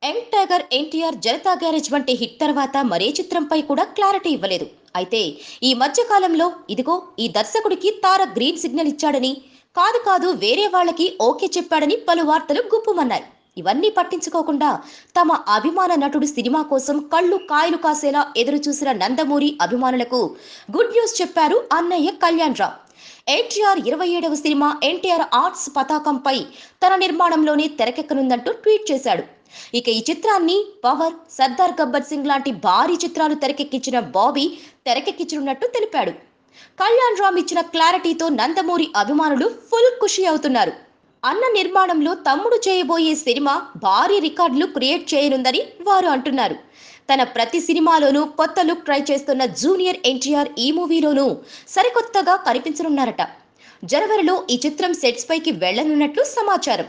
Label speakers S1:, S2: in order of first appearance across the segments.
S1: Young tiger NTR Janata garage వంటి hit తర్వాత మరే చిత్రంపై కూడా క్లారిటీ ఇవ్వలేదు. అయితే ఈ మధ్య కాలంలో ఇదిగో ఈ దర్శకుడికి తారక్ గ్రీన్ సిగ్నల్ ఇచ్చాడని, కాదు కాదు వేరే వాళ్ళకి ఓకే చెప్పాడని పలు వార్తలు గుప్పుమన్నాయి. ఇవన్నీ పట్టించుకోకుండా తమ అభిమాన నటుడు సినిమా కోసం కళ్ళు కాయలు కాసేలా ఎదురు చూసిన నందమూరి అభిమానులకు గుడ్ న్యూస్ చెప్పారు అన్నయ్య కళ్యాణ్ రామ్. ఎన్టీఆర్ 27వ సినిమా ఎన్టీఆర్ ఆర్ట్స్ పతాకంపై తన నిర్మాణంలోనే తెరకెక్కనుందంటూ ట్వీట్ చేశాడు. ఇక ఈ చిత్రాన్ని పవర్, సర్దార్ గబ్బర్ సింగ్ లాంటి భారీ చిత్రాలు తెరకెక్కించిన బాబీ తెరకెక్కించనున్నట్టు తెలిపాడు. కళ్యాణ్ రామ్ ఇచ్చిన క్లారిటీతో నందమూరి అభిమానులు ఫుల్ ఖుషి అవుతున్నారు. అన్న నిర్మాణంలో తమ్ముడు చేయబోయే సినిమా భారీ రికార్డులు క్రియేట్ చేయనుందని వారు అంటున్నారు. తన ప్రతి సినిమాలోనూ కొత్త లుక్ ట్రై చేస్తున్న జూనియర్ ఎన్టీఆర్ ఈ మూవీలోనూ సరికొత్తగా కనిపించనున్నారట. జనవరిలో ఈ చిత్రం సెట్స్ పైకి వెళ్లనున్నట్లు సమాచారం.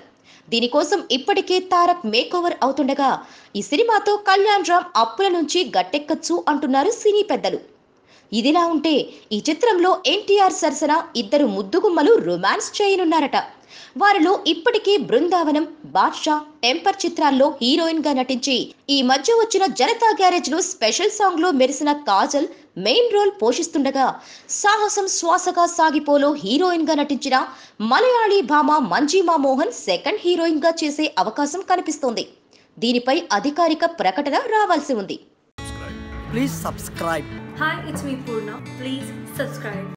S1: దీనికోసం ఇప్పటికే తారక్ మేకోవర్ అవుతుండగా ఈ సినిమాతో కళ్యాణ్ రామ్ అప్పుల నుంచి గట్టెక్కచ్చు అంటున్నారు సినీ పెద్దలు. ఇదిలా ఉంటే ఈ చిత్రంలో ఎన్టీఆర్ సరసన ఇద్దరు ముద్దుగుమ్మలు రొమాన్స్ చేయనున్నారట. వారిలో ఇప్పటికే బృందావనం, బాద్షా, టెంపర్ చిత్రాల్లో హీరోయిన్ గా నటించి ఈ మధ్య వచ్చిన జనతా గ్యారేజ్ లో స్పెషల్ సాంగ్ లో మెరిసిన కాజల్ మెయిన్ రోల్ పోషిస్తుండగా, సాహసం శ్వాసగా సాగిపోలో హీరోయిన్ గా నటించిన మలయాళీ భామ మంజీమా మోహన్ సెకండ్ హీరోయిన్ గా చేసే అవకాశం కనిపిస్తోంది. దీనిపై అధికారిక ప్రకటన రావాల్సి ఉంది.
S2: Please subscribe.
S3: Hi, it's me Purna. Please subscribe.